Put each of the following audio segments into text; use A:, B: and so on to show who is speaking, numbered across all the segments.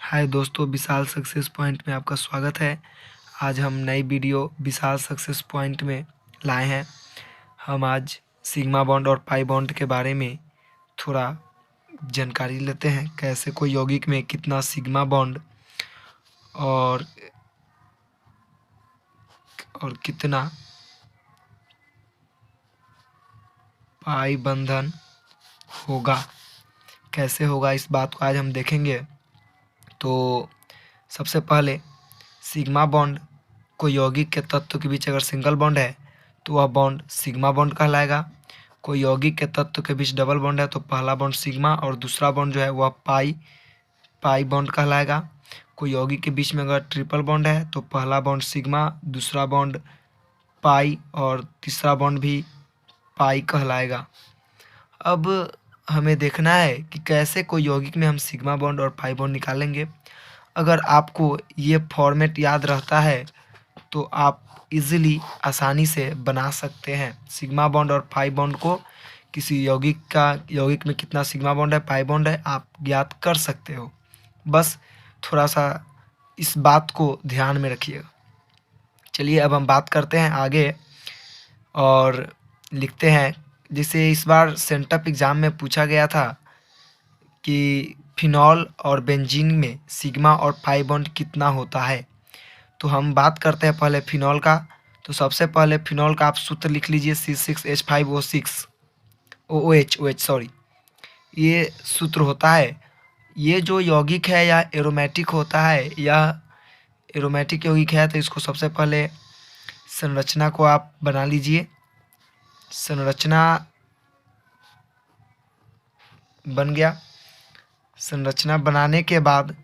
A: हाय दोस्तों, विशाल success point में आपका स्वागत है। आज हम नई वीडियो विशाल सक्सेस पॉइंट में लाए हैं। हम आज सिग्मा बॉन्ड और पाई बॉन्ड के बारे में थोड़ा जानकारी लेते हैं। कैसे कोई यौगिक में कितना सिग्मा बॉन्ड और कितना पाई बंधन होगा, कैसे होगा, इस बात को आज हम देखेंगे। तो सबसे पहले सिग्मा बॉन्ड कोई यौगिक के तत्व के बीच अगर सिंगल बॉन्ड है तो वह बॉन्ड सिग्मा बॉन्ड कहलाएगा। कोई यौगिक के तत्व के बीच डबल बॉन्ड है तो पहला बॉन्ड सिग्मा और दूसरा बॉन्ड जो है वह पाई बॉन्ड कहलाएगा। कोई यौगिक के बीच में अगर ट्रिपल बॉन्ड है तो पहला बॉन्ड सिग्मा, दूसरा बॉन्ड पाई और तीसरा बॉन्ड भी पाई कहलाएगा। अब हमें देखना है कि कैसे कोई यौगिक में हम सिग्मा बॉन्ड और पाई बॉन्ड निकालेंगे। अगर आपको ये फॉर्मेट याद रहता है तो आप इजीली आसानी से बना सकते हैं सिग्मा बॉन्ड और पाई बॉन्ड को। किसी यौगिक में कितना सिग्मा बॉन्ड है, पाई बॉन्ड है, आप ज्ञात कर सकते हो। बस थोड़ा सा इस बात को ध्यान में रखिएगा। चलिए अब हम बात करते हैं आगे और लिखते हैं। जैसे इस बार सेंटअप एग्ज़ाम में पूछा गया था कि फिनॉल और बेंजीन में सिग्मा और पाई बॉन्ड कितना होता है। तो हम बात करते हैं पहले फिनॉल का। तो सबसे पहले फिनॉल का आप सूत्र लिख लीजिए C6H5O6 OH सॉरी, ये सूत्र होता है। ये जो यौगिक है या एरोमेटिक होता है या एरोमेटिक यौगिक है, तो इसको सबसे पहले संरचना को आप बना लीजिए। संरचना बन गया। संरचना बनाने के बाद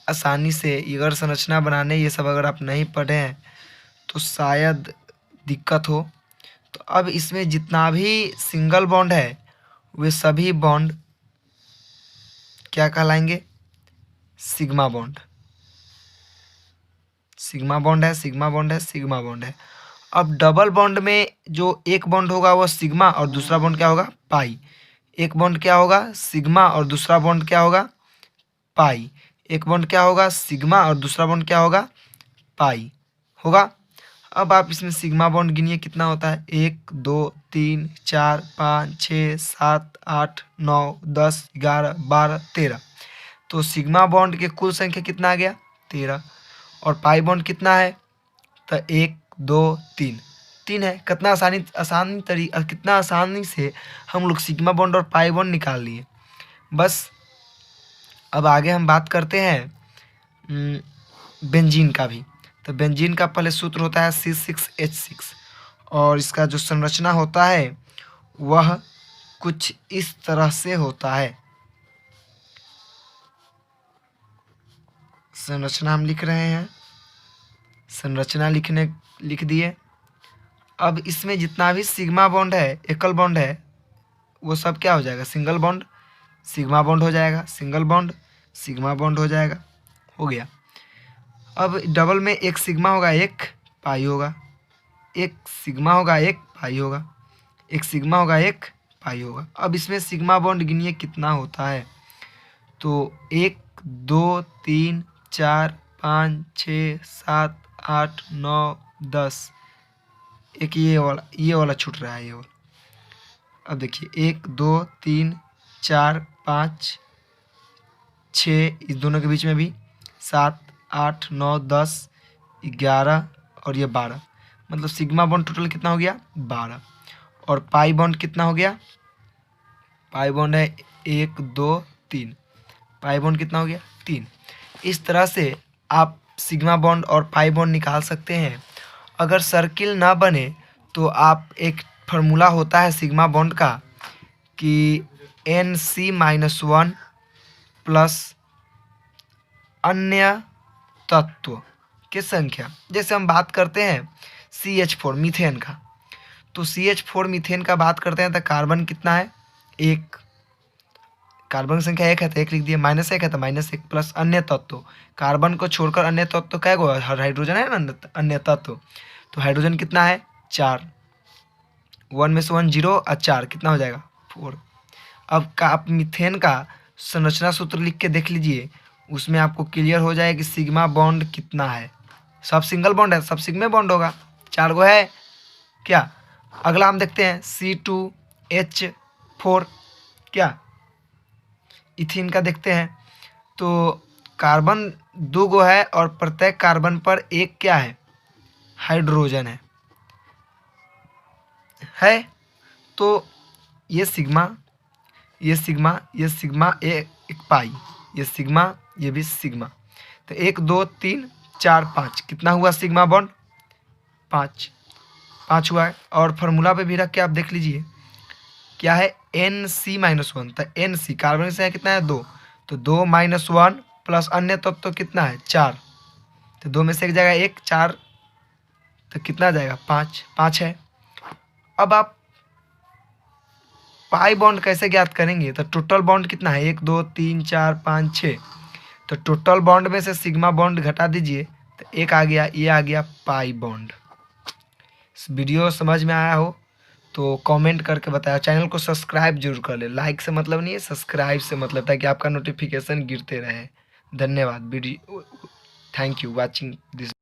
A: आसानी से, अगर संरचना बनाने ये सब अगर आप नहीं पढ़े हैं तो शायद दिक्कत हो। तो अब इसमें जितना भी सिंगल बॉन्ड है वे सभी बॉन्ड क्या कहलाएंगे? Sigma bond. सिग्मा बॉन्ड है, सिग्मा बॉन्ड है, सिग्मा बॉन्ड है। अब डबल बॉन्ड में जो एक बॉन्ड होगा वह सिग्मा और दूसरा बॉन्ड क्या होगा? पाई। एक बॉन्ड क्या होगा? सिग्मा और दूसरा बॉन्ड क्या होगा? पाई। एक बॉन्ड क्या होगा? सिग्मा और दूसरा बॉन्ड क्या होगा? पाई होगा। अब आप इसमें सिग्मा बॉन्ड गिनिए कितना होता है। 1 2 3 4 5 6 7 8 9 10 11 12 13। तो सिग्मा बॉन्ड के कुल संख्या कितना आ गया? 13। और पाई बॉन्ड कितना है? तो 1 2 3 3 है। कितना आसानी से हम लोग सिग्मा बॉन्ड और पाई बॉन्ड निकाल लिए। बस अब आगे हम बात करते हैं बेंजीन का भी। तो बेंजीन का पहले सूत्र होता है C6H6 और इसका जो संरचना होता है वह कुछ इस तरह से होता है। संरचना हम लिख रहे हैं, संरचना लिख दिए। अब इसमें जितना भी सिग्मा बॉन्ड है, एकल बॉन्ड है, वो सब क्या हो जाएगा? सिंगल बॉन्ड सिग्मा बॉन्ड हो जाएगा, सिंगल बॉन्ड सिग्मा बॉन्ड हो जाएगा। हो गया। अब डबल में एक सिग्मा होगा, एक पाई होगा। एक सिग्मा होगा, एक पाई होगा। एक सिग्मा होगा, एक पाई होगा। अब इसमें सिग्मा बॉन्ड गिनिए कितना होता है। तो 1 2 3 4 5 6 7 8 9 10। एक ये वाला छूट रहा है, ये वाला। अब देखिए 1 2 3 4 5 6, इस दोनों के बीच में भी 7 8 9 10 11 और ये 12। मतलब सिग्मा बॉन्ड टोटल कितना हो गया? 12। और पाई बॉन्ड कितना हो गया? पाई बॉन्ड है 1 2 3। पाई बॉन्ड कितना हो गया? 3। इस तरह से आप सिग्मा बॉन्ड और पाई बॉन्ड निकाल सकते हैं। अगर सर्किल ना बने तो आप, एक फार्मूला होता है सिग्मा बॉन्ड का कि Nc-1 प्लस अन्य तत्व की संख्या। जैसे हम बात करते हैं CH4 मीथेन का, तो CH4 मीथेन का बात करते हैं तो कार्बन कितना है? 1। कार्बन की संख्या 1 है तो 1 लिख दिए। -1 है तो -1 प्लस अन्य तत्व। कार्बन को छोड़कर अन्य तत्व क्या है? हाइड्रोजन है ना अन्य तत्व। तो हाइड्रोजन कितना है? 4। 1 में से 1 0 और 4 कितना हो जाएगा? 4। अब आप मीथेन का संरचना सूत्र लिख के देख लीजिए। उसमें आपको क्लियर हो जाए कि सिग्मा बॉन्ड कितना है। सब सिंगल बॉन्ड है, सब सिग्मा बॉन्ड होगा, 4 गो है क्या। अगला हम देखते हैं C2H4 क्या, इथिन का देखते हैं। तो कार्बन 2 गो है और प्रत्येक कार्बन पर एक क्या है, हाइड्रोजन है। तो ये सिग्मा, ये सिग्मा, ये सिग्मा, एक पाई, ये सिग्मा, ये भी सिग्मा। तो 1 2 3 4 5 कितना हुआ सिग्मा बॉन्ड, 5 5 हुआ है। और फार्मूला पे भी रख के आप देख लीजिए क्या है, NC-1। तो NC कार्बन से कितना है 2, तो 2 - 1 प्लस अन्य तत्व तो कितना है 4, तो 2 में से एक जाएगा 1, 4 तो कितना जाएगा 5, 5 है। अब आप पाई बॉन्ड कैसे ज्ञात करेंगे, तो टोटल बॉन्ड कितना है 1 2 3 4 5 6, तो टोटल बॉन्ड में से सिग्मा बॉन्ड घटा दीजिए तो एक आ गया, ये आ गया पाई बॉन्ड। इस वीडियो समझ में आया हो तो कमेंट करके बताया। चैनल को सब्सक्राइब जरूर कर ले, लाइक से मतलब नहीं है, सब्सक्राइब से मतलब, ताकि आपका नोटिफिकेशन गिरते रहे। धन्यवाद video, thank you watching this.